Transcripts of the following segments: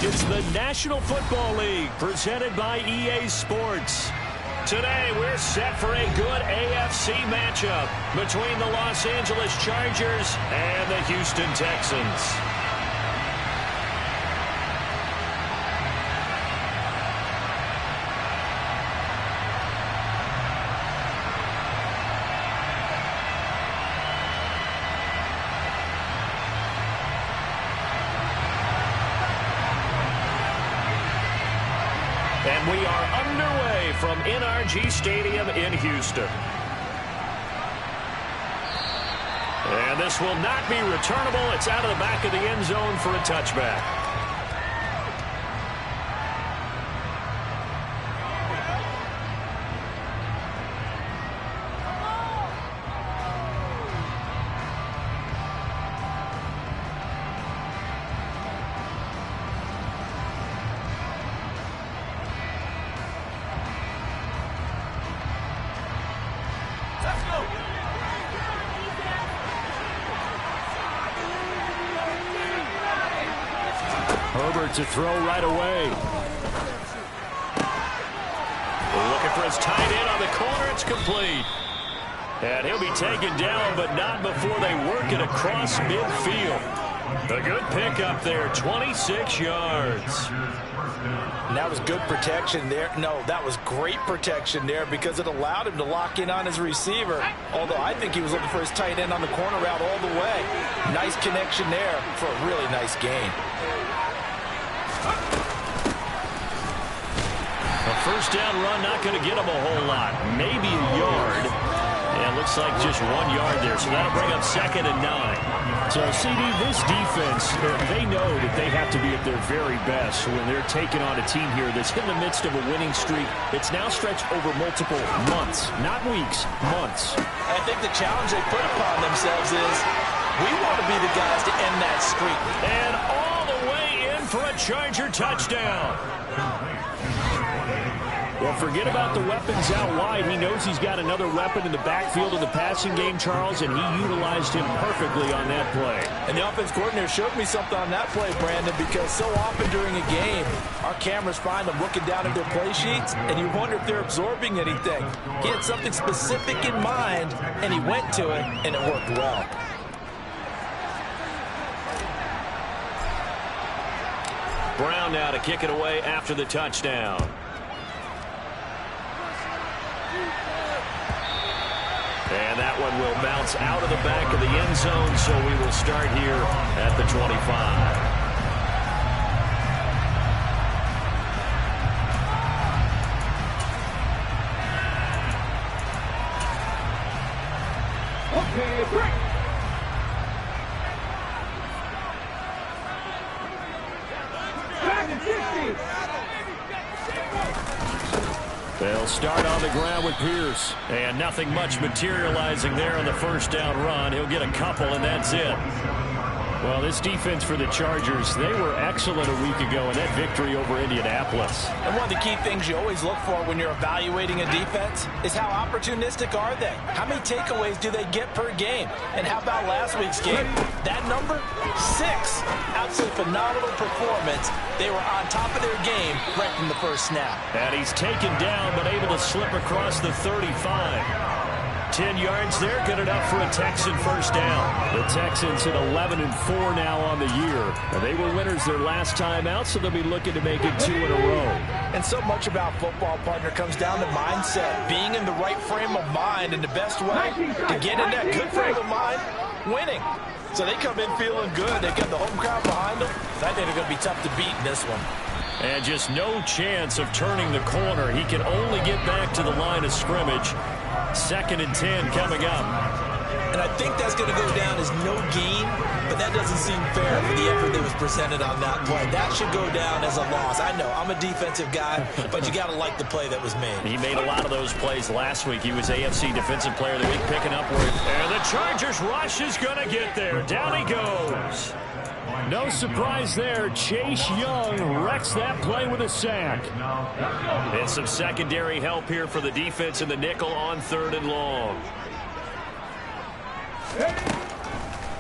It's the National Football League presented by EA Sports. Today, we're set for a good AFC matchup between the Los Angeles Chargers and the Houston Texans. And we are underway from NRG Stadium in Houston. And this will not be returnable. It's out of the back of the end zone for a touchback. Herbert to throw right away. Looking for his tight end on the corner. It's complete. And he'll be taken down, but not before they work it across midfield. A good pickup there, 26 yards. And that was good protection there. No, that was great protection there because it allowed him to lock in on his receiver. Although I think he was looking for his tight end on the corner route all the way. Nice connection there for a really nice gain. A first down run, not going to get him a whole lot. Maybe a yard. And it looks like just 1 yard there. So that'll bring up 2nd and 9. So, CD, this defense, they know that they have to be at their very best when they're taking on a team here that's in the midst of a winning streak. It's now stretched over multiple months, not weeks, months. I think the challenge they put upon themselves is we want to be the guys to end that streak. And all the way in for a Charger touchdown. Well, forget about the weapons out wide. He knows he's got another weapon in the backfield of the passing game, Charles, and he utilized him perfectly on that play. And the offense coordinator showed me something on that play, Brandon, because so often during a game, our cameras find them looking down at their play sheets, and you wonder if they're absorbing anything. He had something specific in mind, and he went to it, and it worked well. Brown now to kick it away after the touchdown. And that one will bounce out of the back of the end zone, so we will start here at the 25. Okay, break. They'll start on the ground with Pierce. And nothing much materializing there on the first down run. He'll get a couple, and that's it. Well, this defense for the Chargers, they were excellent a week ago in that victory over Indianapolis. And one of the key things you always look for when you're evaluating a defense is how opportunistic are they? How many takeaways do they get per game? And how about last week's game? That number? 6. Absolutely phenomenal performance. They were on top of their game right from the first snap. And he's taken down, but able to slip across the 35. 10 yards there, good enough for a Texan first down. The Texans at 11-4 now on the year. And they were winners their last time out, so they'll be looking to make it 2 in a row. And so much about football, partner, comes down to mindset. Being in the right frame of mind, and the best way to get in that good frame of mind, winning. So they come in feeling good. They've got the home crowd behind them. I think they're going to be tough to beat in this one. And just no chance of turning the corner. He can only get back to the line of scrimmage. 2nd and 10 coming up. And I think that's going to go down as no gain, but that doesn't seem fair for the effort that was presented on that play. That should go down as a loss. I know, I'm a defensive guy, but you got to like the play that was made. He made a lot of those plays last week. He was AFC Defensive Player of the Week, picking up where... And the Chargers rush is going to get there. Down he goes. No surprise there. Chase Young wrecks that play with a sack. And some secondary help here for the defense in the nickel on 3rd and long.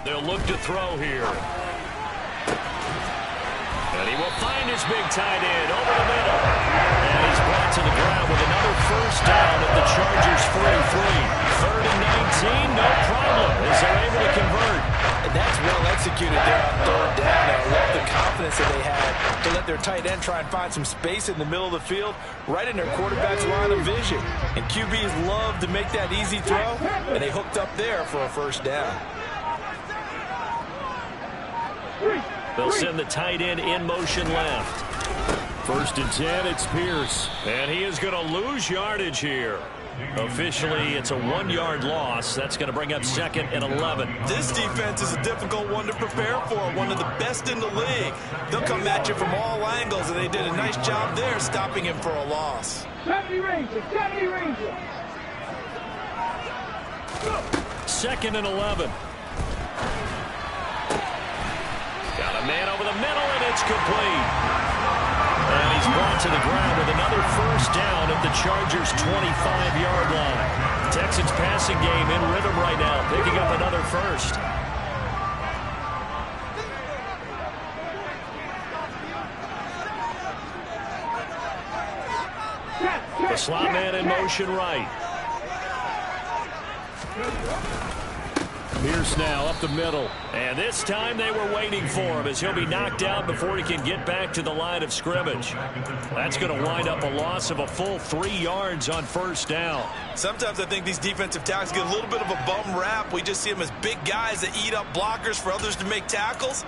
They'll look to throw here. And he will find his big tight end over the middle. And he's brought to the ground with another first down at the Chargers 43. 3rd and 19, no problem, as they're able to convert. And that's well executed there on 3rd down. I love the confidence that they had to let their tight end try and find some space in the middle of the field, right in their quarterback's line of vision. And QBs love to make that easy throw, and they hooked up there for a first down. They'll send the tight end in motion left. 1st and 10, it's Pierce. And he is going to lose yardage here. Officially, it's a 1-yard loss. That's going to bring up 2nd and 11. This defense is a difficult one to prepare for, one of the best in the league. They'll come at you from all angles, and they did a nice job there stopping him for a loss. 70 Ranger, 70 Ranger. 2nd and 11. Got a man over the middle, and it's complete. And he's brought to the ground with another first down at the Chargers' 25-yard line. Texans passing game in rhythm right now, picking up another first. The slot man in motion right. Pierce now up the middle. And this time they were waiting for him as he'll be knocked out before he can get back to the line of scrimmage. That's going to wind up a loss of a full 3 yards on first down. Sometimes I think these defensive tackles get a little bit of a bum rap. We just see them as big guys that eat up blockers for others to make tackles.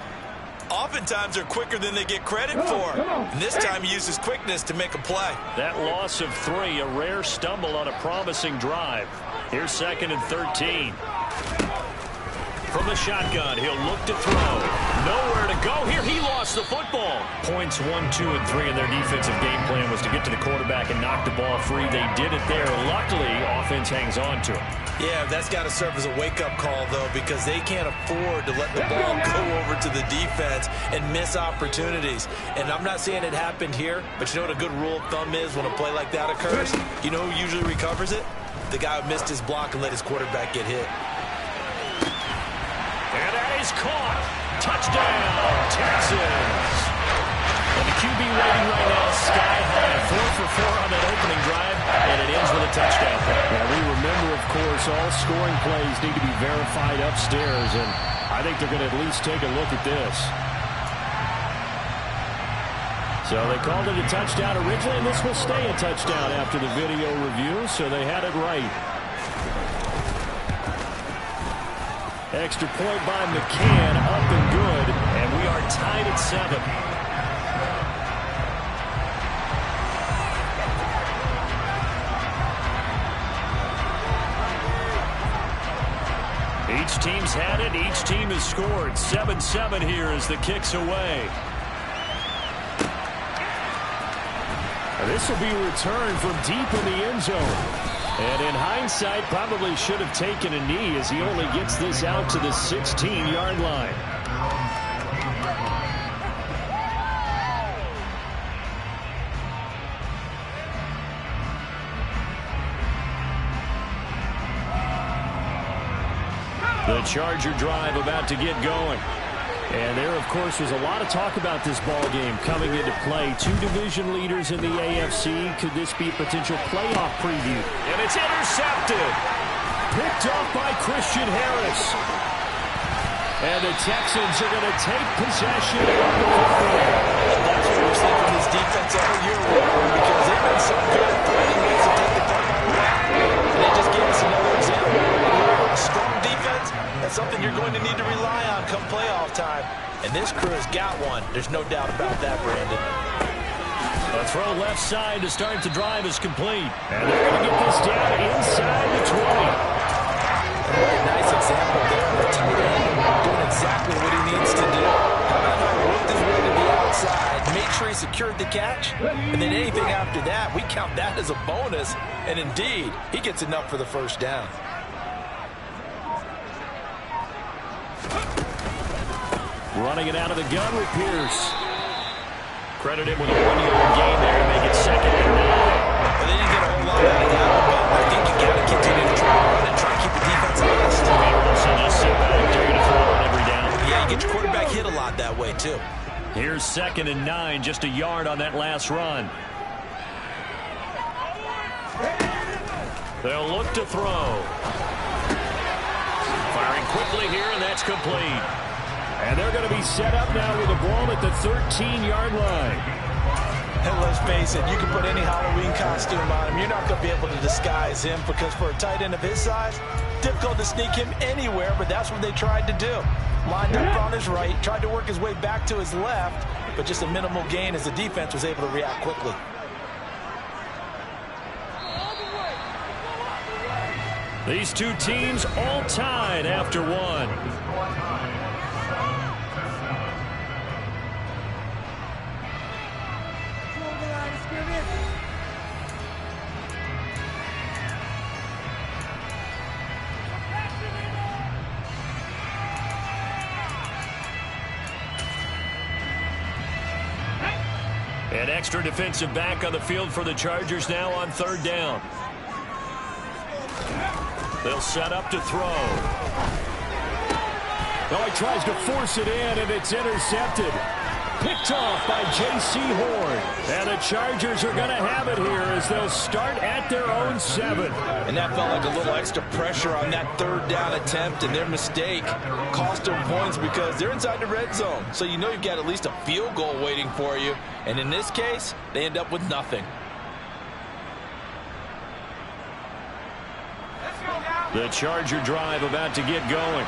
Oftentimes they're quicker than they get credit for. And this time he uses quickness to make a play. That loss of 3, a rare stumble on a promising drive. Here's 2nd and 13. From the shotgun, he'll look to throw. Nowhere to go here. He lost the football. Points 1, 2, and 3 in their defensive game plan was to get to the quarterback and knock the ball free. They did it there. Luckily, offense hangs on to it. Yeah, that's got to serve as a wake-up call, though, because they can't afford to let the ball go over to the defense and miss opportunities. And I'm not saying it happened here, but you know what a good rule of thumb is when a play like that occurs? You know who usually recovers it? The guy who missed his block and let his quarterback get hit. And that is caught. Touchdown, Texans. And the QB rating right now sky high. 4 for 4 on that opening drive, and it ends with a touchdown. Yeah, we remember, of course, all scoring plays need to be verified upstairs, and I think they're going to at least take a look at this. So they called it a touchdown originally, and this will stay a touchdown after the video review, so they had it right. Extra point by McCann, up and good, and we are tied at 7. Each team's had it, each team has scored. 7-7 here as the kick's away. This will be returned from deep in the end zone. And in hindsight, probably should have taken a knee as he only gets this out to the 16-yard line. The Charger drive about to get going. And there, of course, was a lot of talk about this ball game coming into play. 2 division leaders in the AFC. Could this be a potential playoff preview? And it's intercepted. Picked off by Christian Harris. And the Texans are going to take possession of the football. That's what we're seeing from this defense all year long, because they've been so good finding ways to take the football away. And they just gave us another example right here. A strong defense, that's something you're going to need to rely on come playoff time. And this crew has got one. There's no doubt about that, Brandon. A throw left side to start the drive is complete. And they're going to get this down inside the 20. A nice example there of the tight end doing exactly what he needs to do. How about how he worked his way to the outside, made sure he secured the catch, and then anything after that, we count that as a bonus. And indeed, he gets enough for the first down. Running it out of the gun with Pierce. Credit him with a 1-yard gain there to make it 2nd and 9. Well, they didn't get a whole lot out of that, but I think you got to continue to try to run and try to keep the defense honest. Maybe also just sit back. They're going to throw it every down. Yeah, you get your quarterback hit a lot that way, too. Here's 2nd and 9, just a yard on that last run. They'll look to throw. Firing quickly here, and that's complete. And they're going to be set up now with the ball at the 13-yard line. And let's face it, you can put any Halloween costume on him. You're not going to be able to disguise him because for a tight end of his size, difficult to sneak him anywhere, but that's what they tried to do. Lined up on his right, tried to work his way back to his left, but just a minimal gain as the defense was able to react quickly. These two teams all tied after one. An extra defensive back on the field for the Chargers now on 3rd down. They'll set up to throw. Oh, he tries to force it in, and it's intercepted. Picked off by J.C. Horn. And the Chargers are going to have it here as they'll start at their own 7. And that felt like a little extra pressure on that 3rd down attempt, and their mistake cost them points because they're inside the red zone. So you know you've got at least a field goal waiting for you. And in this case, they end up with nothing. The Charger drive about to get going.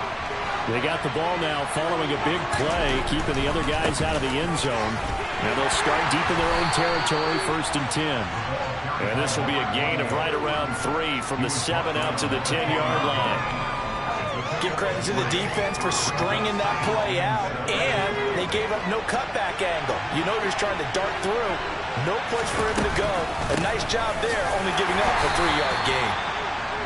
They got the ball now following a big play, keeping the other guys out of the end zone. Now they'll start deep in their own territory, 1st and 10. And this will be a gain of right around 3 from the 7 out to the 10-yard line. Give credit to the defense for stringing that play out, and they gave up no cutback angle. You know they're just trying to dart through. No place for him to go. A nice job there, only giving up a 3-yard gain.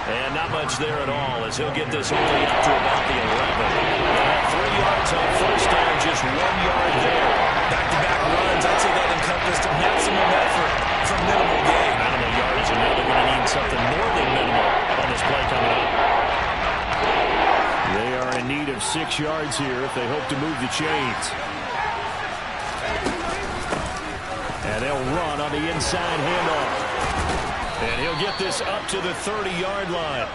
And not much there at all as he'll get this only up to about the 11. And 3 yards on 1st down, just 1 yard there. Back-to-back runs, I'd say that encompassed maximum effort for minimal gain. Minimal yardage, and now they're going to need something more than minimal on this play coming up. They are in need of 6 yards here if they hope to move the chains. And they'll run on the inside handoff. And he'll get this up to the 30-yard line.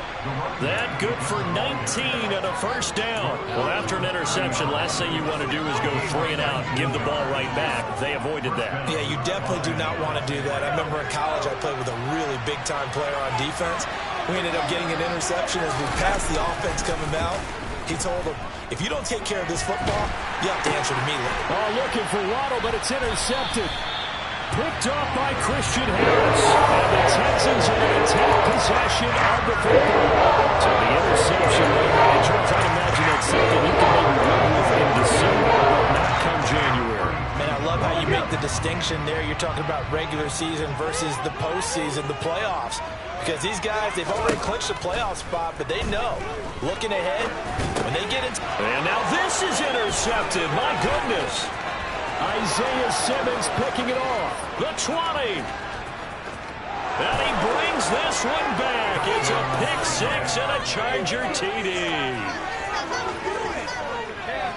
That good for 19 and a 1st down. Well, after an interception, last thing you want to do is go 3 and out and give the ball right back. They avoided that. Yeah, you definitely do not want to do that. I remember in college I played with a really big-time player on defense. We ended up getting an interception as we passed the offense coming out. He told him, if you don't take care of this football, you have to answer to me. Oh, looking for Waddle, but it's intercepted. Picked off by Christian Harris. And the Texans are going to take possession of the football. So the interception, I'm trying to imagine that's something you can maybe run with in December, but not come January. Man, I love how you make the distinction there. You're talking about regular season versus the postseason, the playoffs. Because these guys, they've already clinched a playoff spot, but they know, looking ahead, when they get into... And now this is intercepted. My goodness. Isaiah Simmons picking it off. The 20. And he brings this one back. It's a pick 6 and a Charger TD.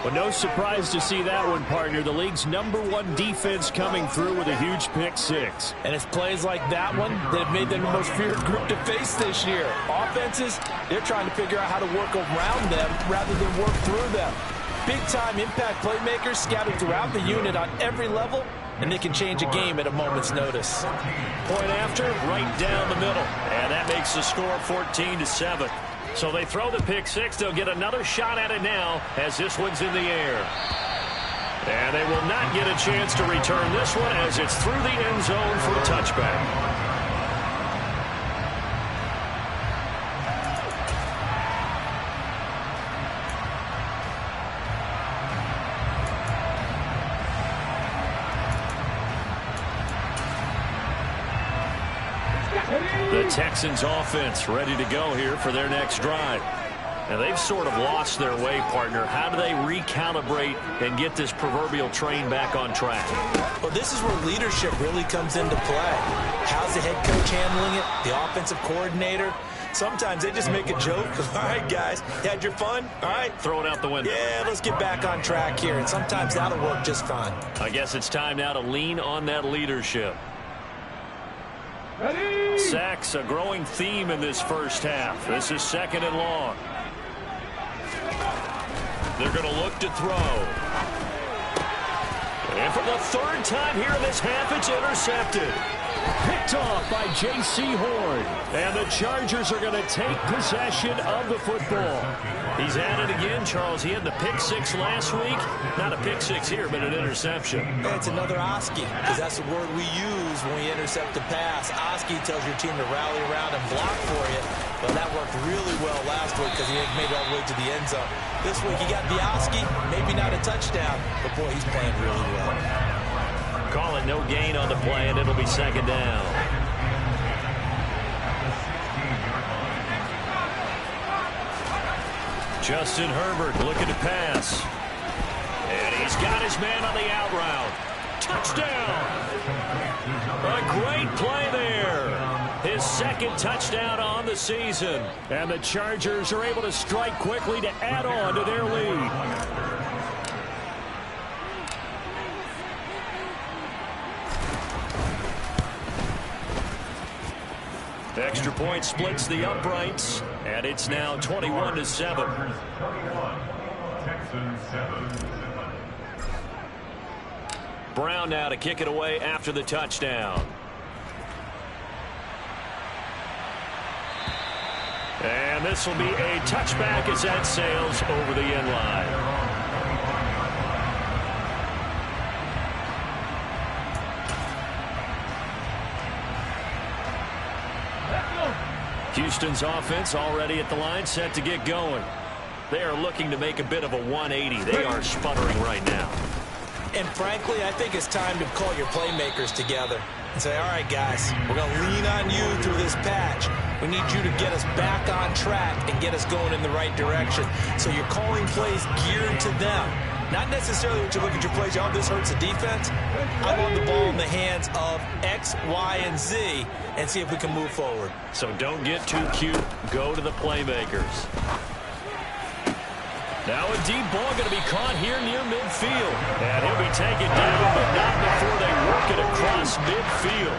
Well, no surprise to see that one, partner. The league's #1 defense coming through with a huge pick 6. And it's plays like that one that have made them the most feared group to face this year. Offenses, they're trying to figure out how to work around them rather than work through them. Big-time impact playmakers scattered throughout the unit on every level, and they can change a game at a moment's notice. Point after, right down the middle. And that makes the score 14-7. So they throw the pick 6. They'll get another shot at it now as this one's in the air. And they will not get a chance to return this one as it's through the end zone for a touchback. The Texans offense ready to go here for their next drive. And they've sort of lost their way, partner. How do they recalibrate and get this proverbial train back on track? Well, this is where leadership really comes into play. How's the head coach handling it? The offensive coordinator? Sometimes they just make a joke. All right, guys, you had your fun? All right. Throw it out the window. Yeah, let's get back on track here, and sometimes that'll work just fine. I guess it's time now to lean on that leadership. Ready? Sacks, a growing theme in this first half. This is 2nd and long. They're going to look to throw. And for the 3rd time here in this half, it's intercepted. Picked off by J.C. Horn. And the Chargers are going to take possession of the football. He's at it again, Charles. He had the pick 6 last week. Not a pick 6 here, but an interception. It's another Oski, because that's the word we use when we intercept a pass. Oski tells your team to rally around and block for you. But that worked really well last week because he made it all the way to the end zone. This week he got the Oski, maybe not a touchdown, but boy, he's playing really well. Call it no gain on the play, and it'll be 2nd down. Justin Herbert looking to pass. And he's got his man on the out route. Touchdown! A great play there. His 2nd touchdown on the season. And the Chargers are able to strike quickly to add on to their lead. Extra point splits the uprights, and it's now 21-7. Brown now to kick it away after the touchdown. And this will be a touchback as that sails over the end line. Houston's offense already at the line, set to get going. They are looking to make a bit of a 180. They are sputtering right now. And frankly, I think it's time to call your playmakers together and say, all right, guys, we're going to lean on you through this patch. We need you to get us back on track and get us going in the right direction. So you're calling plays geared to them. Not necessarily when you look at your plays, oh, this hurts the defense. I want the ball in the hands of X, Y, and Z and see if we can move forward. So don't get too cute. Go to the playmakers. Now a deep ball going to be caught here near midfield. And he'll be taken down, but not before they work it across midfield.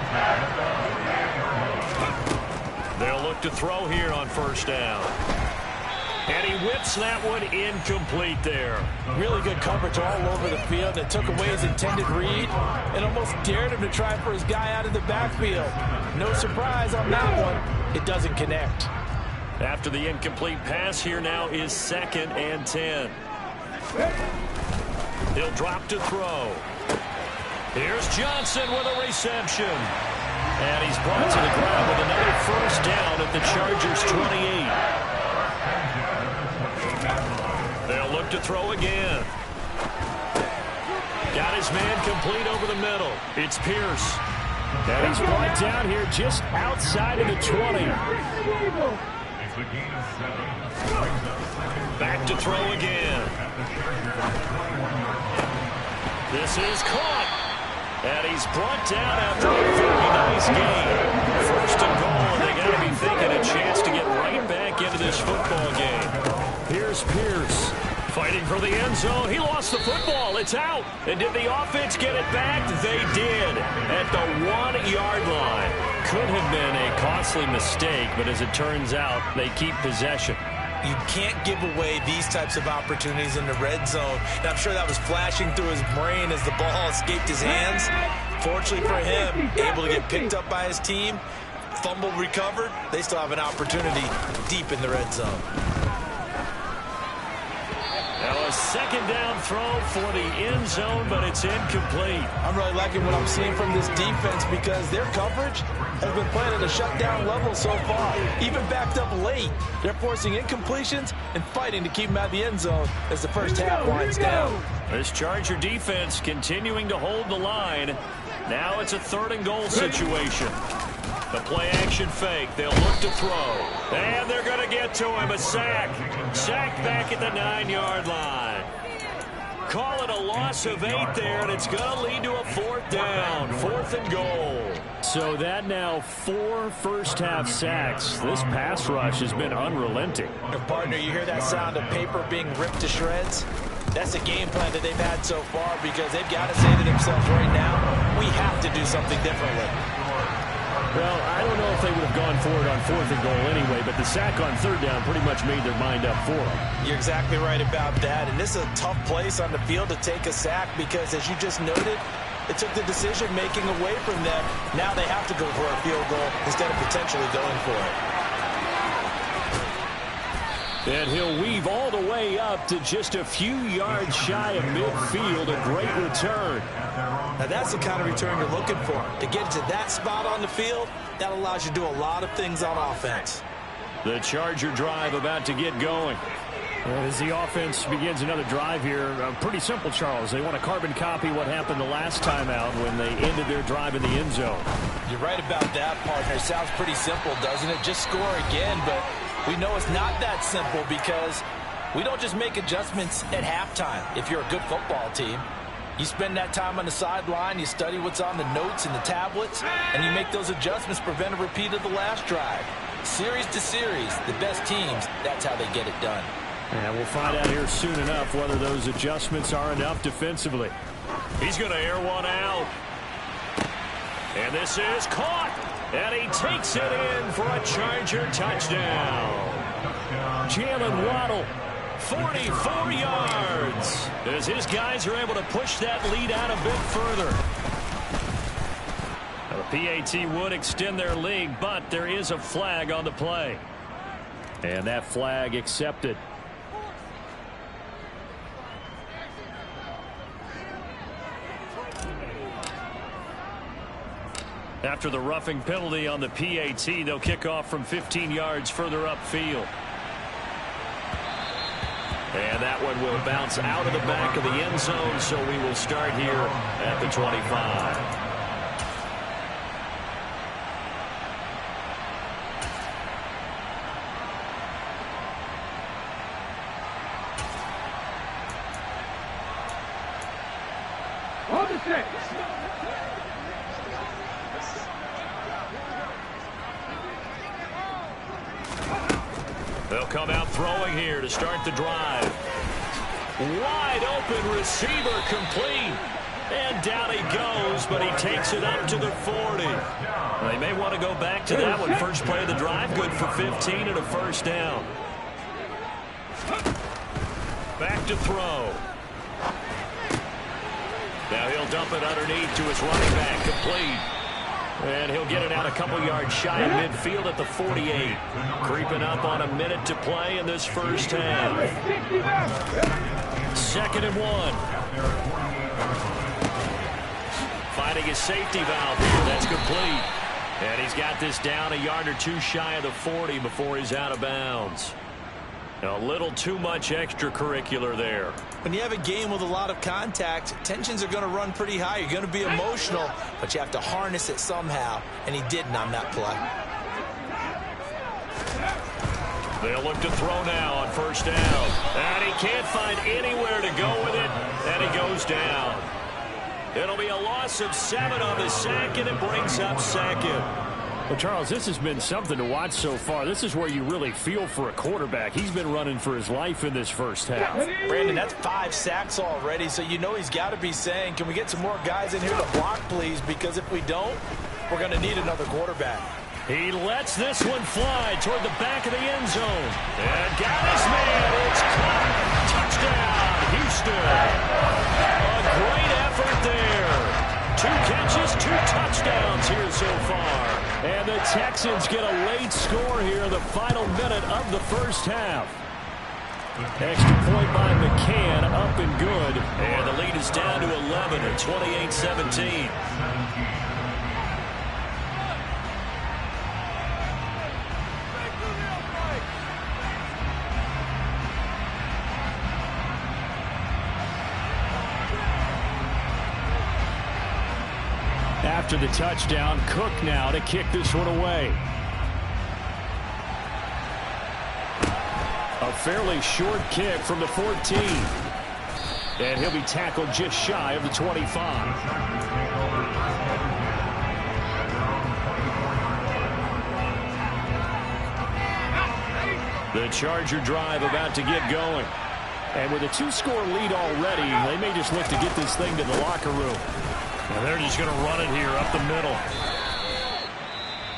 They'll look to throw here on 1st down. And he whips that one incomplete there. Really good coverage all over the field. It took away his intended read and almost dared him to try for his guy out of the backfield. No surprise on that one. It doesn't connect. After the incomplete pass, here now is 2nd and 10. He'll drop to throw. Here's Johnson with a reception. And he's brought to the ground with another 1st down at the Chargers' 28. They'll look to throw again. Got his man complete over the middle. It's Pierce. And he's brought down here just outside of the 20. Back to throw again. This is caught. And he's brought down after a very nice game. 1st and goal, and they got to be thinking a chance to get right back into this football game. Here's Pierce. Fighting for the end zone. He lost the football. It's out. And did the offense get it back? They did. At the 1-yard line. Could have been a costly mistake, but as it turns out, they keep possession. You can't give away these types of opportunities in the red zone. And I'm sure that was flashing through his brain as the ball escaped his hands. Fortunately for him, able to get picked up by his team, fumble recovered. They still have an opportunity deep in the red zone. Now a 2nd down throw for the end zone, but it's incomplete. I'm really liking what I'm seeing from this defense because their coverage has been playing at a shutdown level so far. Even backed up late, they're forcing incompletions and fighting to keep them out of the end zone as the first half winds down. This Charger defense continuing to hold the line. Now it's a 3rd and goal situation. The play action fake. They'll look to throw. And they're going to get to him. A sack. Sack back at the 9-yard line. call it a loss of 8 there, and it's going to lead to a 4th down, 4th and goal. So that now 4 first-half sacks. This pass rush has been unrelenting. Partner, you hear that sound of paper being ripped to shreds? That's the game plan that they've had so far, because they've got to say to themselves right now, we have to do something differently. Well, I don't know if they would have gone for it on 4th and goal anyway, but the sack on 3rd down pretty much made their mind up for them. You're exactly right about that, and this is a tough place on the field to take a sack because, as you just noted, it took the decision-making away from them. Now they have to go for a field goal instead of potentially going for it. And he'll weave all the way up to just a few yards shy of midfield. A great return. Now that's the kind of return you're looking for. To get to that spot on the field, that allows you to do a lot of things on offense. The Charger drive about to get going. As the offense begins another drive here, pretty simple, Charles. They want to carbon copy what happened the last time out when they ended their drive in the end zone. You're right about that, partner. It sounds pretty simple, doesn't it? Just score again, but we know it's not that simple because we don't just make adjustments at halftime. If you're a good football team, you spend that time on the sideline, you study what's on the notes and the tablets, and you make those adjustments to prevent a repeat of the last drive. Series to series, the best teams, that's how they get it done. And we'll find out here soon enough whether those adjustments are enough defensively. He's going to air one out. And this is caught. And he takes it in for a Charger touchdown. Jalen Waddle, 44 yards. As his guys are able to push that lead out a bit further. Now, the PAT would extend their lead, but there is a flag on the play. And that flag accepted. After the roughing penalty on the PAT, they'll kick off from 15 yards further upfield. And that one will bounce out of the back of the end zone, so we will start here at the 25. On the 6. They'll come out throwing here to start the drive. Wide open receiver complete. And down he goes, but he takes it up to the 40. They may want to go back to that one. First play of the drive, good for 15 and a first down. Back to throw. Now he'll dump it underneath to his running back, complete. And he'll get it out a couple yards shy of midfield at the 48. Creeping up on a minute to play in this first half. 2nd and 1. Finding his safety valve here. That's complete. And he's got this down a yard or two shy of the 40 before he's out of bounds. A little too much extracurricular there. When you have a game with a lot of contact, tensions are going to run pretty high. You're going to be emotional, but you have to harness it somehow, and he didn't on that play. They'll look to throw now on first down. And he can't find anywhere to go with it, and he goes down. It'll be a loss of 7 on the sack, and it brings up 2nd. Well, Charles, this has been something to watch so far. This is where you really feel for a quarterback. He's been running for his life in this first half. Brandon, that's 5 sacks already, so you know he's got to be saying, can we get some more guys in here to block, please? Because if we don't, we're going to need another quarterback. He lets this one fly toward the back of the end zone. And got his man. It's caught. Touchdown, Houston. A great effort there. 2 catches, 2 touchdowns here so far. And the Texans get a late score here in the final minute of the first half. Extra point by McCann, up and good. And the lead is down to 11 at 28-17. After the touchdown, Cook now to kick this one away. A fairly short kick from the 14. And he'll be tackled just shy of the 25. The Charger drive about to get going. And with a 2-score lead already, they may just look to get this thing to the locker room. And they're just going to run it here up the middle.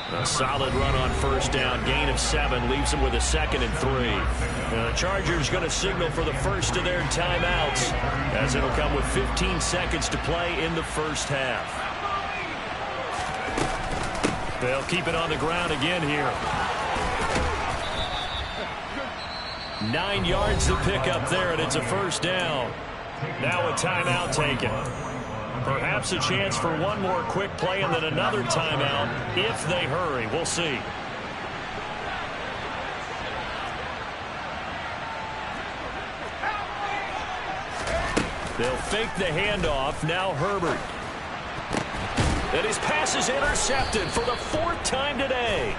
A solid run on first down. Gain of 7 leaves them with a 2nd and 3. The Chargers going to signal for the first of their timeouts, as it'll come with 15 seconds to play in the first half. They'll keep it on the ground again here. 9 yards to pick up there, and it's a first down. Now a timeout taken. Perhaps a chance for one more quick play and then another timeout if they hurry. We'll see. They'll fake the handoff. Now Herbert. And his pass is intercepted for the 4th time today.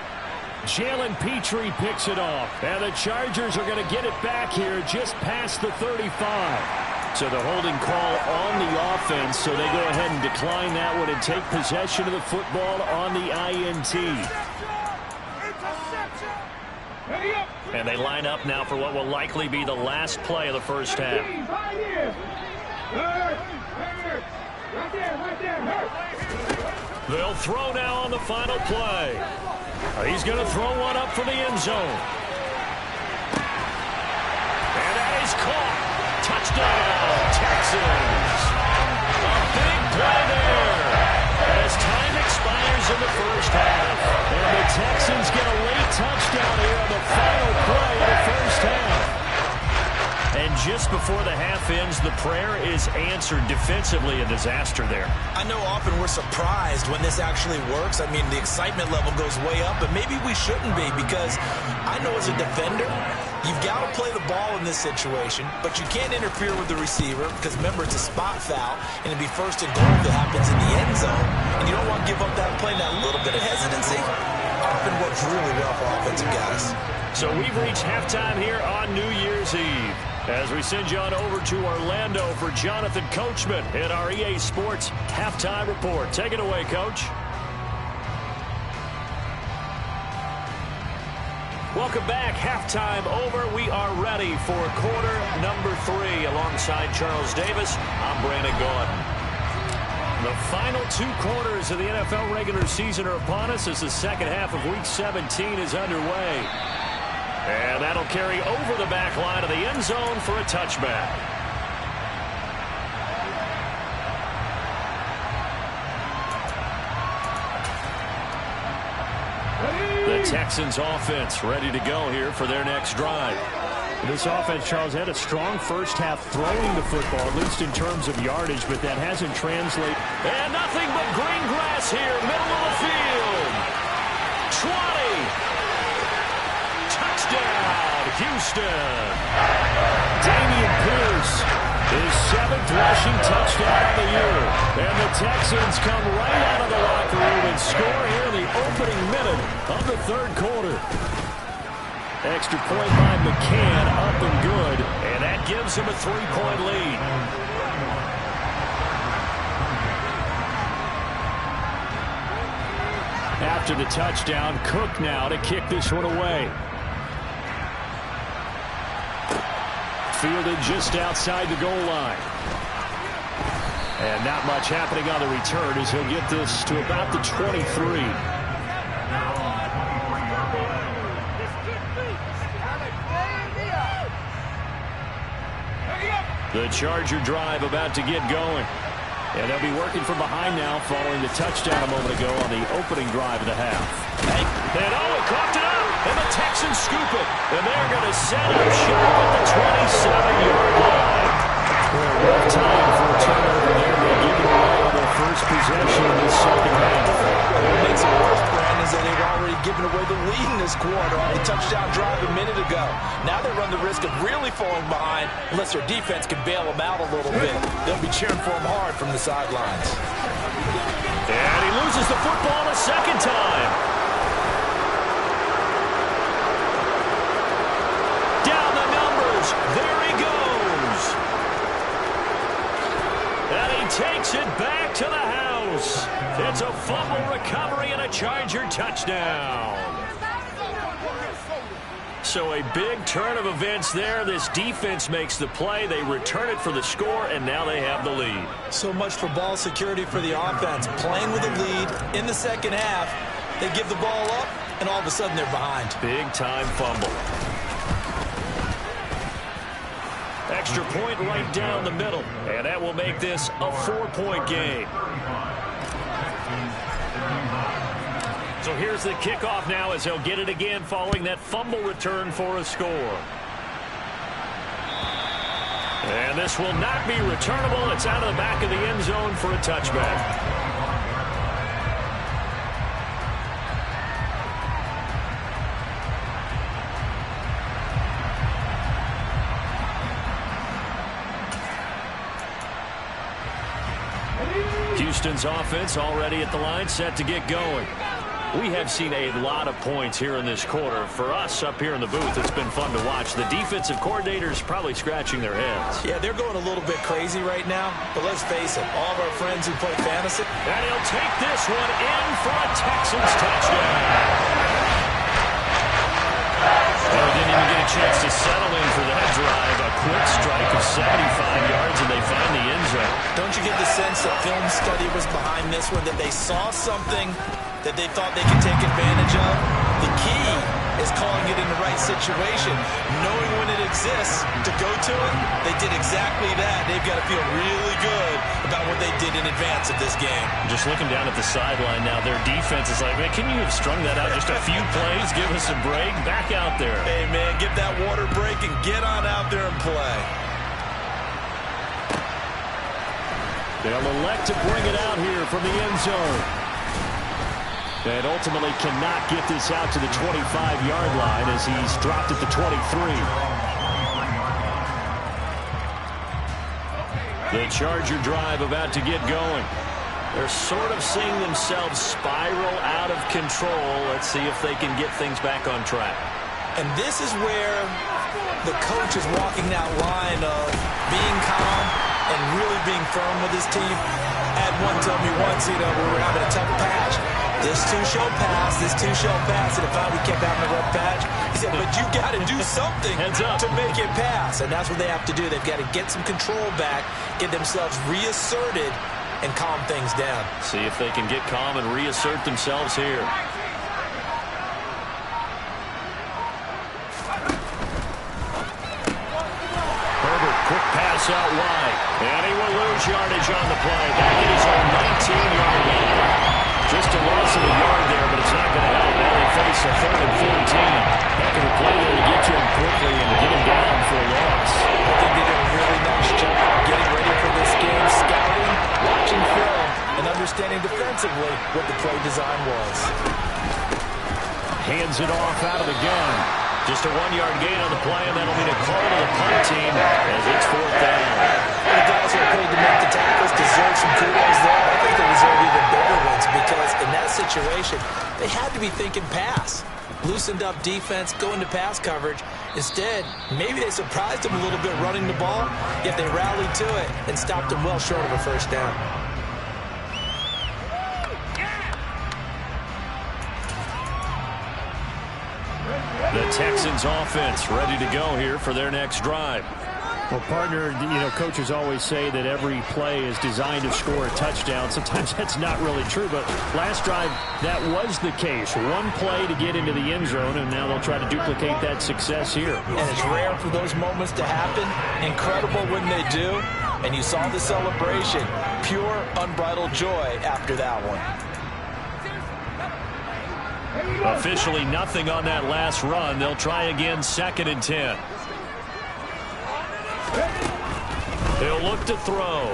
Jalen Petrie picks it off. And the Chargers are going to get it back here just past the 35. So the holding call on the offense, so they go ahead and decline that one and take possession of the football on the INT. And they line up now for what will likely be the last play of the first half. They'll throw now on the final play. He's going to throw one up for the end zone. And that is caught. Touchdown, Texans. A big play there as time expires in the first half. And the Texans get a late touchdown here on the final play of the first half. And just before the half ends, the prayer is answered. Defensively, a disaster there. I know often we're surprised when this actually works. I mean, the excitement level goes way up, but maybe we shouldn't be, because I know as a defender, you've got to play the ball in this situation, but you can't interfere with the receiver because, remember, it's a spot foul, and it'd be 1st and goal if it happens in the end zone, and you don't want to give up that play. That little bit of hesitancy often works really well for offensive guys. So we've reached halftime here on New Year's Eve, as we send you on over to Orlando for Jonathan Coachman in our EA Sports Halftime Report. Take it away, Coach. Welcome back. Halftime over. We are ready for quarter number 3. Alongside Charles Davis, I'm Brandon Gaudin. The final 2 quarters of the NFL regular season are upon us as the second half of Week 17 is underway. And that'll carry over the back line of the end zone for a touchback. The Texans offense ready to go here for their next drive. This offense, Charles, had a strong first half throwing the football, at least in terms of yardage, but that hasn't translated. And nothing but green grass here, middle of the field. 20. Touchdown, Houston. Damian Pierce, his 7th rushing touchdown of the year. And the Texans come right out of the locker room and score here in the opening minute of the 3rd quarter. Extra point by McCann, up and good. And that gives him a 3-point lead. After the touchdown, Cook now to kick this one away. Fielded just outside the goal line. And not much happening on the return as he'll get this to about the 23. The Charger drive about to get going. And they'll be working from behind now following the touchdown a moment ago on the opening drive of the half. And he coughed it up. And the Texans scoop it. And they're going to set up shop at the 27-yard line. Well, a rough time for a turnover there. They give it away on their first possession in this second half. What makes it worse, Brandon, is that they've already given away the lead in this quarter on the touchdown drive a minute ago. Now they run the risk of really falling behind unless their defense can bail them out a little bit. They'll be cheering for them hard from the sidelines. And he loses the football a second time. Down the numbers. There he goes. It's a fumble recovery and a Charger touchdown. So a big turn of events there. This defense makes the play. They return it for the score, and now they have the lead. So much for ball security for the offense. Playing with a lead in the second half. They give the ball up, and all of a sudden they're behind. Big-time fumble. Extra point right down the middle, and that will make this a 4-point game. So here's the kickoff now as they'll get it again following that fumble return for a score. And this will not be returnable. It's out of the back of the end zone for a touchback. Houston's offense already at the line, set to get going. We have seen a lot of points here in this quarter. For us up here in the booth, it's been fun to watch. The defensive coordinators probably scratching their heads. Yeah, they're going a little bit crazy right now, but let's face it, all of our friends who play fantasy. And he'll take this one in for a Texans touchdown. They didn't even get a chance to settle in for that drive. A quick strike of 75 yards, and they find the end zone. Don't you get the sense that film study was behind this one, that they saw something that they thought they could take advantage of? The key is calling it in the right situation, knowing when it exists to go to it. They did exactly that. They've got to feel really good about what they did in advance of this game. Just looking down at the sideline now, their defense is like, man, can you have strung that out just a few plays? Give us a break. Back out there. Hey, man, give that water break and get on out there and play. They'll elect to bring it out here from the end zone. And ultimately cannot get this out to the 25-yard line as he's dropped at the 23. The Charger drive about to get going. They're sort of seeing themselves spiral out of control. Let's see if they can get things back on track. And this is where the coach is walking that line of being calm and really being firm with his team. I had one tell me once, we were having a tough patch. This too shall pass, this too shall pass, and if we kept having a rough patch, he said, but you got to do something to make it pass, and that's what they have to do. They've got to get some control back, get themselves reasserted, and calm things down. See if they can get calm and reassert themselves here. Herbert, quick pass out wide, and he will lose yardage on the play. Back in his own 19-yard line. Just a loss of a yard there, but it's not going to help. Now they face a 3rd and 14. Heck of a play there to get to him quickly and get him down for a loss. I think they did a really nice job getting ready for this game, scouting, watching film, and understanding defensively what the play design was. Hands it off out of the gun. Just a 1-yard gain on the play, and that'll be a call to the punt team as it's 4th down. The guys who are paid to make the tackles deserve some kudos there. I think they deserve even bigger ones because in that situation, they had to be thinking pass. Loosened up defense, go into pass coverage. Instead, maybe they surprised them a little bit running the ball, yet they rallied to it and stopped them well short of a first down. The Texans offense ready to go here for their next drive. Well, partner, coaches always say that every play is designed to score a touchdown. Sometimes that's not really true, but last drive, that was the case. One play to get into the end zone, and now they'll try to duplicate that success here. And it's rare for those moments to happen. Incredible when they do. And you saw the celebration. Pure, unbridled joy after that one. Officially nothing on that last run. They'll try again, 2nd and 10. He'll look to throw.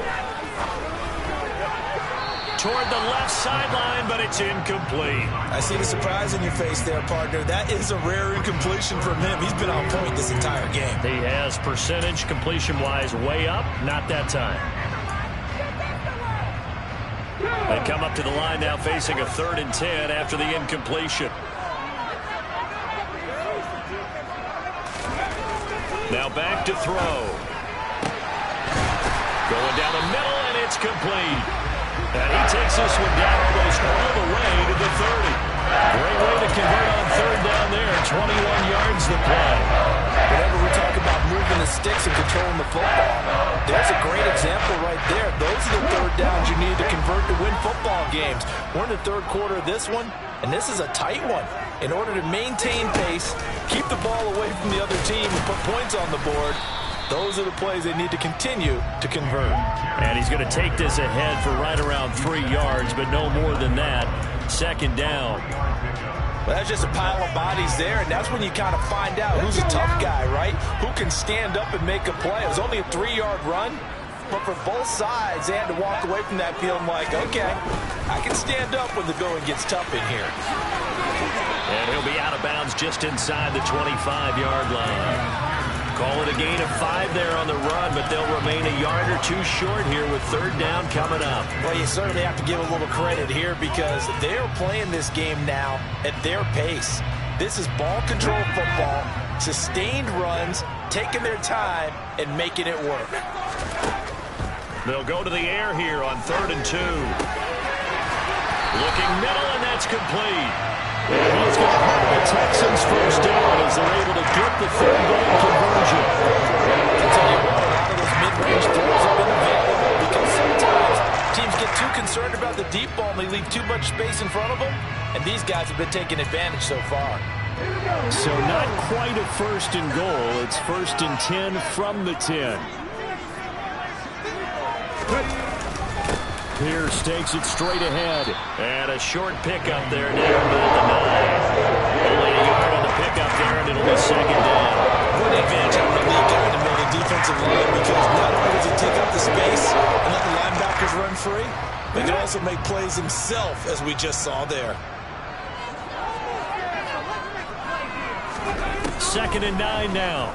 Toward the left sideline, but it's incomplete. I see the surprise in your face there, partner. That is a rare incompletion from him. He's been on point this entire game. He has percentage completion-wise way up. Not that time. They come up to the line now facing a 3rd and 10 after the incompletion. Now back to throw. Going down the middle, and it's complete. And he takes this one down almost all the way to the 30. Great way to convert on third down there. 21 yards to play. Whenever we talk about moving the sticks and controlling the football, there's a great example right there. Those are the third downs you need to convert to win football games. We're in the third quarter of this one, and this is a tight one. In order to maintain pace, keep the ball away from the other team, and put points on the board, those are the plays they need to continue to convert. And he's going to take this ahead for right around 3 yards, but no more than that. Second down. Well, that's just a pile of bodies there, and that's when you kind of find out who's a tough guy, right? Who can stand up and make a play. It was only a 3-yard run, but for both sides, they had to walk away from that feeling like, okay, I can stand up when the going gets tough in here. And he'll be out of bounds just inside the 25-yard line. Call it a gain of 5 there on the run, but they'll remain a yard or two short here with third down coming up. Well, you certainly have to give a little credit here because they're playing this game now at their pace. This is ball control football, sustained runs, taking their time, and making it work. They'll go to the air here on 3rd and 2. Looking middle, and that's complete. And he's going to have the Texans first down as they're able to get the third down conversion. I'll tell you what, a lot of those mid-range throws have been available because sometimes teams get too concerned about the deep ball and they leave too much space in front of them, and these guys have been taking advantage so far. So not quite a 1st and goal. It's 1st and 10 from the 10. Pierce takes it straight ahead. And a short pickup there now about the 9. Only a yard on the pickup there, and it'll be second down. What advantage having a lead guy in the middle of the defensive line because not only does he take up the space and let the linebackers run free, but he can also make plays himself, as we just saw there. 2nd and 9 now.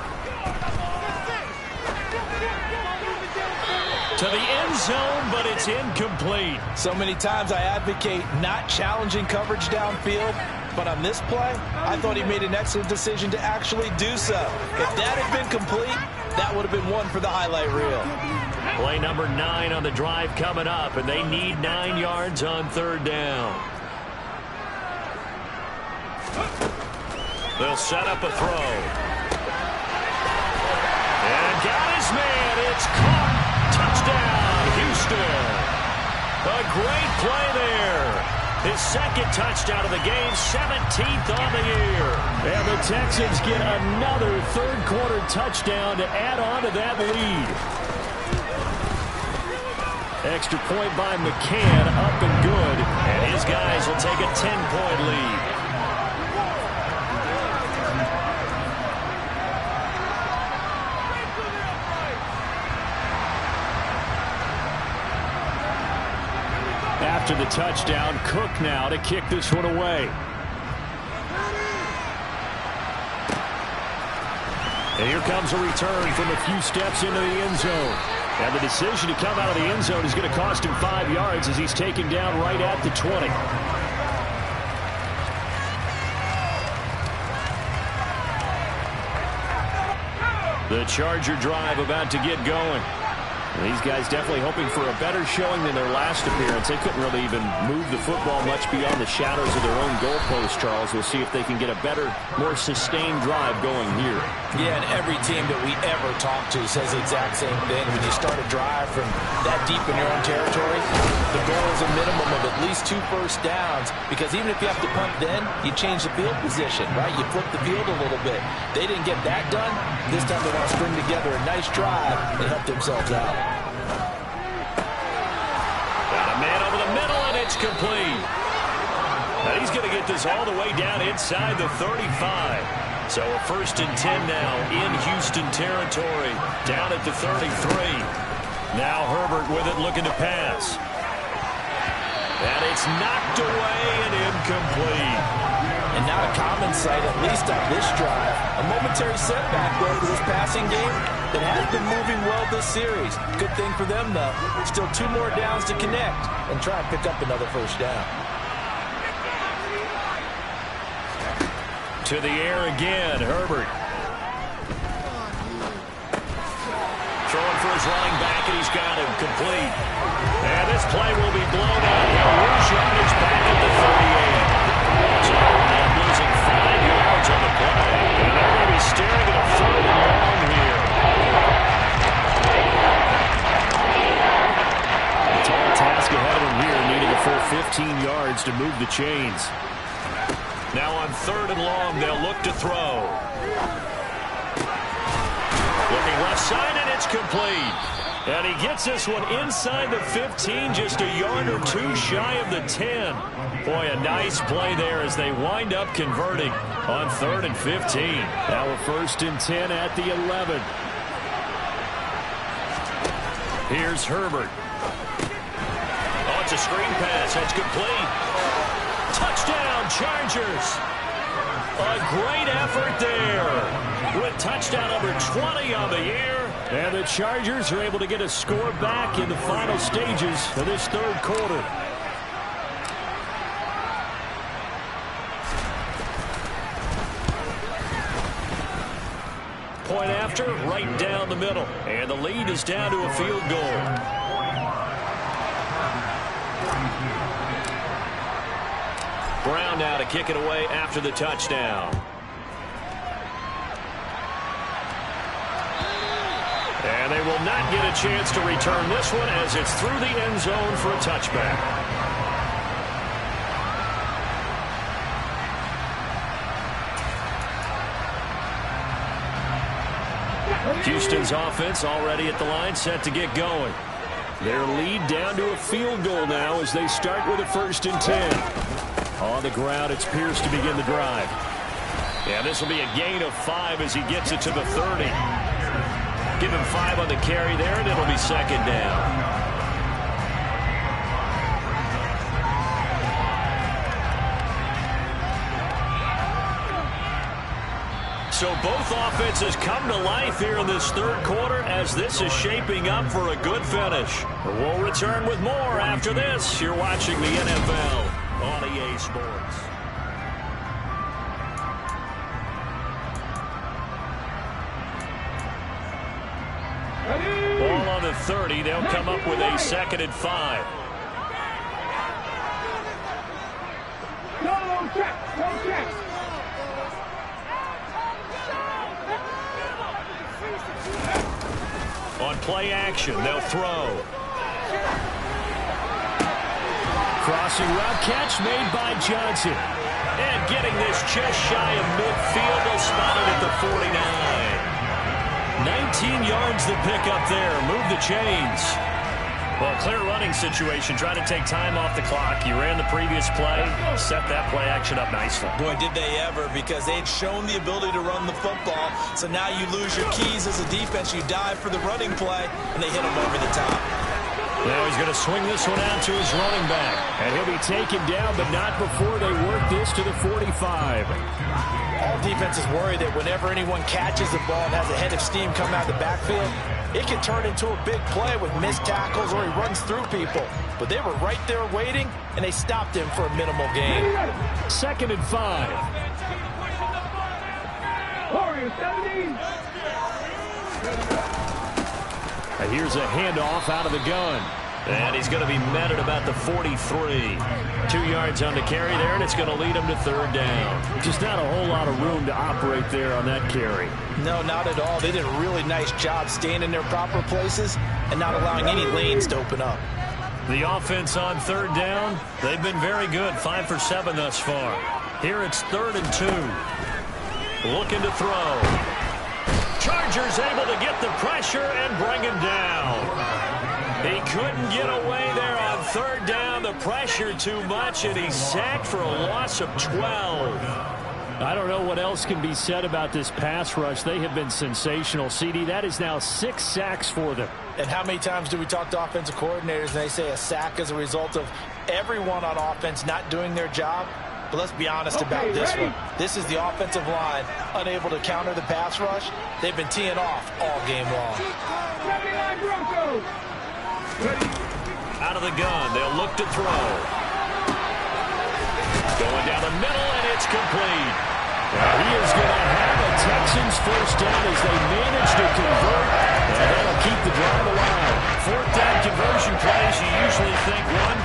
To the end zone, but it's incomplete. So many times I advocate not challenging coverage downfield, but on this play, I thought he made an excellent decision to actually do so. If that had been complete, that would have been one for the highlight reel. Play number 9 on the drive coming up, and they need 9 yards on third down. They'll set up a throw. And got his man. It's caught. Touchdown, Houston. A great play there. His second touchdown of the game, 17th on the year. And the Texans get another third-quarter touchdown to add on to that lead. Extra point by McCann, up and good. And his guys will take a 10-point lead. After the touchdown, Cook now to kick this one away. And here comes a return from a few steps into the end zone. And the decision to come out of the end zone is going to cost him 5 yards as he's taken down right at the 20. The Charger drive about to get going. These guys definitely hoping for a better showing than their last appearance. They couldn't really even move the football much beyond the shadows of their own goalpost, Charles. We'll see if they can get a better, more sustained drive going here. Yeah, and every team that we ever talk to says the exact same thing. When you start a drive from that deep in your own territory, the goal is a minimum of at least 2 first downs, because even if you have to punt then, you change the field position, right? You flip the field a little bit. They didn't get that done. This time they want to string together a nice drive and help themselves out. Got a man over the middle, and it's complete. Now he's going to get this all the way down inside the 35. So a 1st and 10 now in Houston territory, down at the 33. Now Herbert with it, looking to pass. And it's knocked away and incomplete. And not a common sight, at least on this drive. A momentary setback there for this passing game that has been moving well this series. Good thing for them, though. Still 2 more downs to connect and try and pick up another first down. To the air again, Herbert. Throwing for his running back, and he's got him complete. And this This play will be blown out. He'll lose yardage back at the 38. So they end up losing 5 yards on the play. And they're going to be staring at a 3rd and long here. A tall task ahead of him here, needing a full 15 yards to move the chains. Now on 3rd and long, they'll look to throw. Looking left side, and it's complete. And he gets this one inside the 15, just a yard or 2 shy of the 10. Boy, a nice play there as they wind up converting on 3rd and 15. Now a 1st and 10 at the 11. Here's Herbert. Oh, it's a screen pass. That's complete. Touchdown, Chargers. A great effort there with touchdown number 20 on the year. And the Chargers are able to get a score back in the final stages of this 3rd quarter. Point after, right down the middle. And the lead is down to a field goal. Brown now to kick it away after the touchdown. And they will not get a chance to return this one as it's through the end zone for a touchback. Houston's offense already at the line, set to get going. Their lead down to a field goal now as they start with a 1st and 10. On the ground, it's Pierce to begin the drive. Yeah, this will be a gain of 5 as he gets it to the 30. Give him 5 on the carry there, and it'll be 2nd down. So both offenses come to life here in this 3rd quarter as this is shaping up for a good finish. We'll return with more after this. You're watching the NFL on EA Sports. Ball on the 30. They'll come up with a 2nd and 5. No check. On play action, they'll throw. Crossing route catch made by Johnson. And getting this just shy of midfield, they'll spot it at the 49. 19 yards the pick up there. Move the chains. Well, clear running situation. Try to take time off the clock. You ran the previous play. Set that play action up nicely. Boy, did they ever, because they'd shown the ability to run the football. So now you lose your keys as a defense. You dive for the running play, and they hit them over the top. Now he's going to swing this one out to his running back. And he'll be taken down, but not before they work this to the 45. All defenses worry that whenever anyone catches the ball and has a head of steam come out of the backfield, it can turn into a big play with missed tackles or he runs through people. But they were right there waiting, and they stopped him for a minimal gain. 2nd and 5. Warriors 17. And here's a handoff out of the gun. And he's going to be met at about the 43. 2 yards on the carry there, and it's going to lead him to 3rd down. Just not a whole lot of room to operate there on that carry. No, not at all. They did a really nice job staying in their proper places and not allowing any lanes to open up. The offense on 3rd down, they've been very good. 5 for 7 thus far. Here it's 3rd and 2. Looking to throw. Chargers able to get the pressure and bring him down. He couldn't get away there on 3rd down. The pressure too much, and he's sacked for a loss of 12. I don't know what else can be said about this pass rush. They have been sensational. CD, that is now 6 sacks for them. And how many times do we talk to offensive coordinators and they say a sack is a result of everyone on offense not doing their job? But let's be honest about this one. This is the offensive line unable to counter the pass rush. They've been teeing off all game long. Out of the gun, they'll look to throw. Going down the middle, and it's complete. He is going to have a Texans 1st down as they manage to convert, and that'll keep the drive alive. 4th down conversion plays, you usually think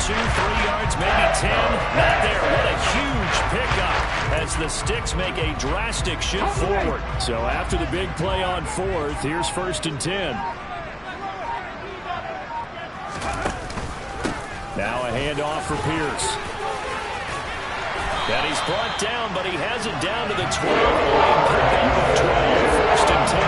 2, 3 yards, maybe 10. Not there. What a huge pickup as the Sticks make a drastic shift forward. So after the big play on 4th, here's 1st and 10. Now a handoff for Pierce. And he's brought down, but he has it down to the 12. Pickup of 12, 1st and 10.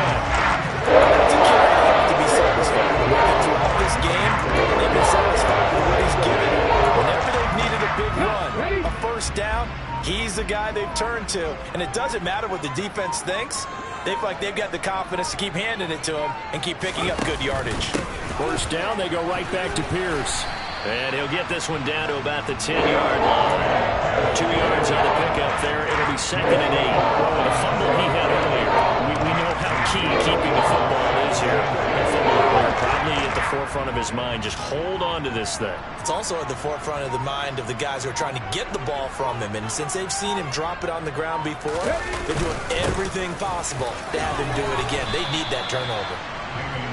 To be satisfied throughout this game, they've been satisfied with what he's given. Whenever they've needed a big run, a first down, he's the guy they've turned to. And it doesn't matter what the defense thinks. They feel like they've got the confidence to keep handing it to him and keep picking up good yardage. First down, they go right back to Pierce. And he'll get this one down to about the 10-yard line. 2 yards on the pickup there. It'll be 2nd and 8. The fumble he had earlier. We know how key keeping the football is here. That fumble earlier probably at the forefront of his mind. Just hold on to this thing. It's also at the forefront of the mind of the guys who are trying to get the ball from him. And since they've seen him drop it on the ground before, they're doing everything possible to have him do it again. They need that turnover.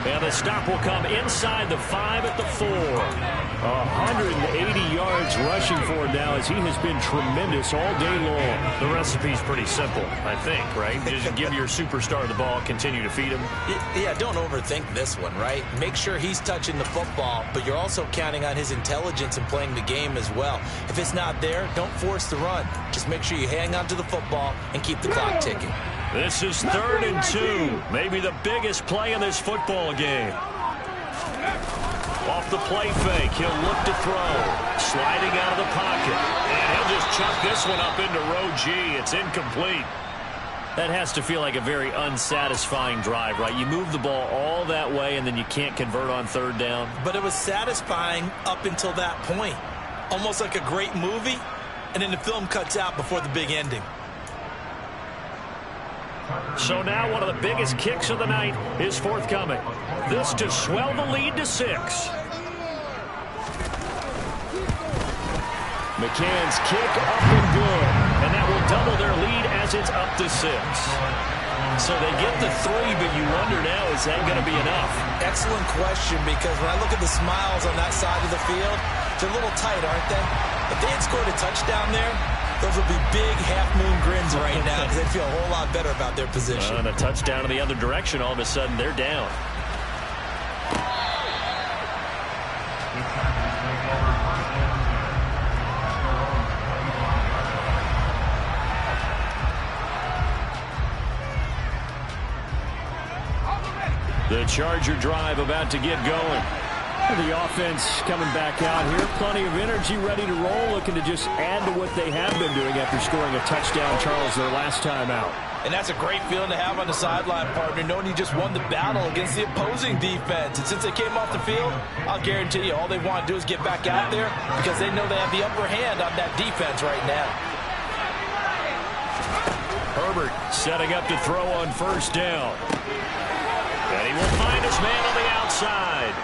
And the stop will come inside the 5 at the 4. 180 yards rushing for him now as he has been tremendous all day long. The recipe's pretty simple, I think, right? Just give your superstar the ball, continue to feed him. Yeah, don't overthink this one, right? Make sure he's touching the football, but you're also counting on his intelligence in playing the game as well. If it's not there, don't force the run. Just make sure you hang on to the football and keep the clock ticking. This is 3rd and 2. Maybe the biggest play in this football game. Off the play fake, he'll look to throw. Sliding out of the pocket. And he'll just chuck this one up into row G. It's incomplete. That has to feel like a very unsatisfying drive, right? You move the ball all that way, and then you can't convert on 3rd down. But it was satisfying up until that point. Almost like a great movie, and then the film cuts out before the big ending. So now one of the biggest kicks of the night is forthcoming. This to swell the lead to 6. McCann's kick up and good. And that will double their lead as it's up to 6. So they get the 3, but you wonder now, is that going to be enough? Excellent question, because when I look at the smiles on that side of the field, they're a little tight, aren't they? If they had scored a touchdown there, those would be big half-moon grins right now because they'd feel a whole lot better about their position. And a touchdown in the other direction, all of a sudden they're down. The Charger drive about to get going. The offense coming back out here. Plenty of energy, ready to roll, looking to just add to what they have been doing after scoring a touchdown, Charles, their last time out. And that's a great feeling to have on the sideline, partner, knowing you just won the battle against the opposing defense. And since they came off the field, I'll guarantee you all they want to do is get back out there because they know they have the upper hand on that defense right now. Herbert setting up to throw on 1st down. And he will find his man on the outside.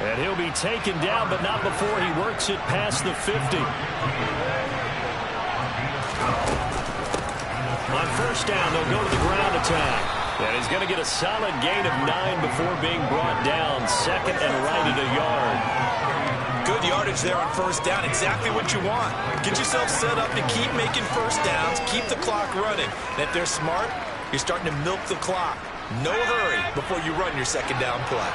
And he'll be taken down, but not before he works it past the 50. On 1st down, they'll go to the ground attack. And he's going to get a solid gain of 9 before being brought down. 2nd and right at a yard. Good yardage there on 1st down. Exactly what you want. Get yourself set up to keep making 1st downs, keep the clock running. And if they're smart, you're starting to milk the clock. No hurry before you run your 2nd down play.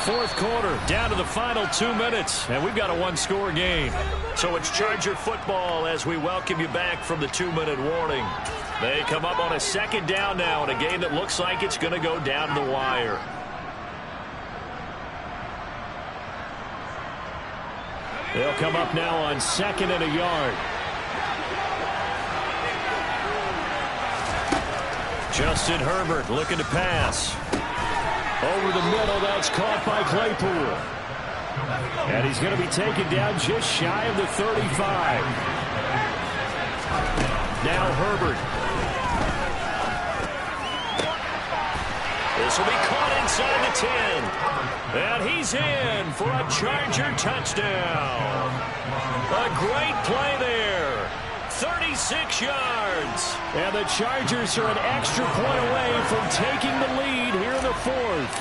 4th quarter, down to the final 2 minutes, and we've got a 1-score game. So it's Charger football as we welcome you back from the 2-minute warning. They come up on a 2nd down now in a game that looks like it's going to go down to the wire. They'll come up now on 2nd and a yard. Justin Herbert looking to pass. Over the middle, that's caught by Claypool. And he's going to be taken down just shy of the 35. Now Herbert. This will be caught inside the 10. And he's in for a Charger touchdown. A great play there. 36 yards. And the Chargers are an extra point away from taking the lead here in the 4th.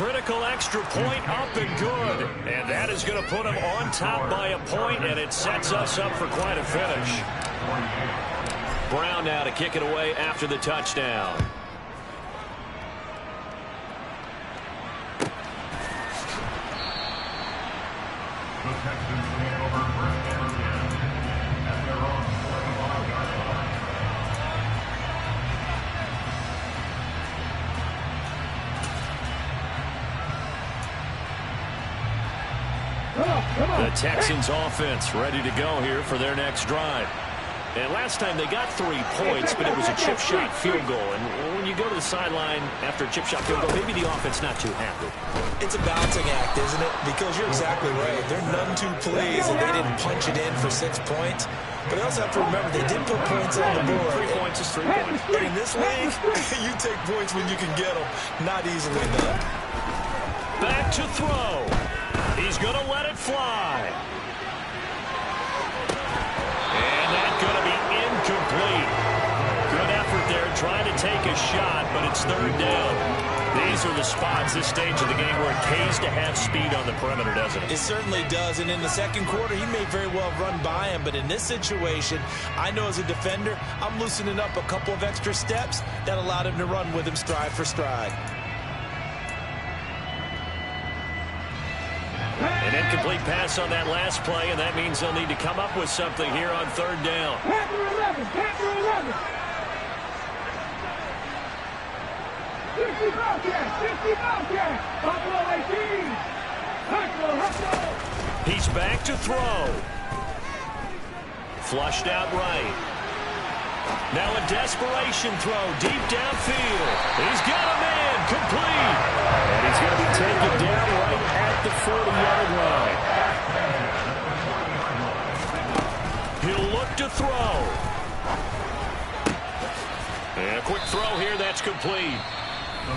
critical extra point up and good. And that is going to put them on top by a point, and it sets us up for quite a finish. Brown now to kick it away after the touchdown. The Texans offense ready to go here for their next drive. And last time they got 3 points, but it was a chip shot field goal. And when you go to the sideline after a chip shot field goal, maybe the offense not too happy. It's a balancing act, isn't it? Because you're exactly right. They're none too pleased that they didn't punch it in for 6 points. But they also have to remember they did put points on the board. 3 points is 3 points. And in this league, you take points when you can get them. Not easily done. Back to throw. He's going to let it fly. And that's going to be incomplete. Good effort there trying to take a shot, but it's 3rd down. These are the spots, this stage of the game, where it pays to have speed on the perimeter, doesn't it? It certainly does, and in the second quarter, he may very well run by him, but in this situation, I know as a defender, I'm loosening up a couple of extra steps that allowed him to run with him stride for stride. An incomplete pass on that last play, and that means they'll need to come up with something here on 3rd down. Panther 11, Panther 11. 60 Bobcats, 60 Bobcats. Buffalo 18. Hustle. He's back to throw. Flushed out right. Now a desperation throw deep downfield. He's got a man complete. And he's going to be taken down right at the 40-yard line. He'll look to throw. And a quick throw here, that's complete.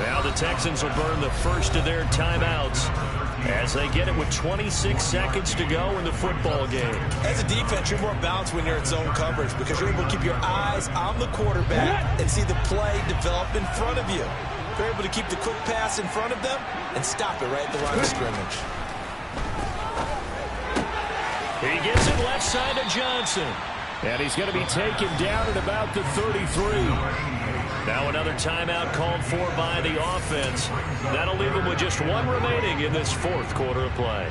Now the Texans will burn the first of their timeouts as they get it with 26 seconds to go in the football game. As a defense, you're more balanced when you're in zone coverage because you're able to keep your eyes on the quarterback and see the play develop in front of you. You're able to keep the quick pass in front of them and stop it right at the line of scrimmage. He gets it left side to Johnson. And he's going to be taken down at about the 33. Now another timeout called for by the offense. That'll leave them with just 1 remaining in this 4th quarter of play.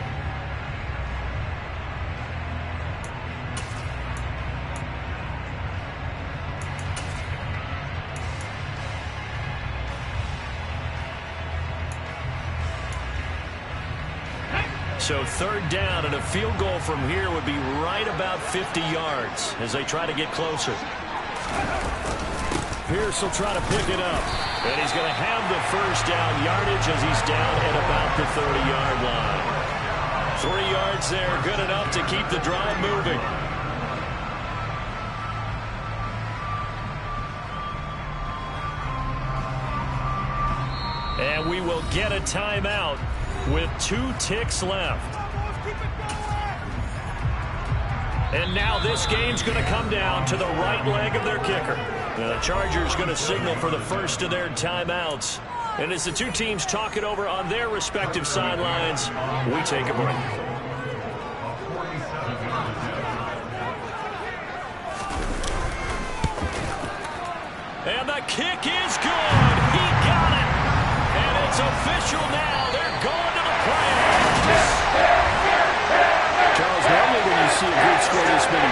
So 3rd down, and a field goal from here would be right about 50 yards as they try to get closer. Pierce will try to pick it up. And he's going to have the first down yardage as he's down at about the 30-yard line. 3 yards there, good enough to keep the drive moving. And we will get a timeout with 2 ticks left. And now this game's going to come down to the right leg of their kicker. The Chargers going to signal for the first of their timeouts. And as the 2 teams talk it over on their respective sidelines, we take a break. And the kick is good. He got it. And it's official now. They're going to the playoffs. Charles, normally when you see a good score this many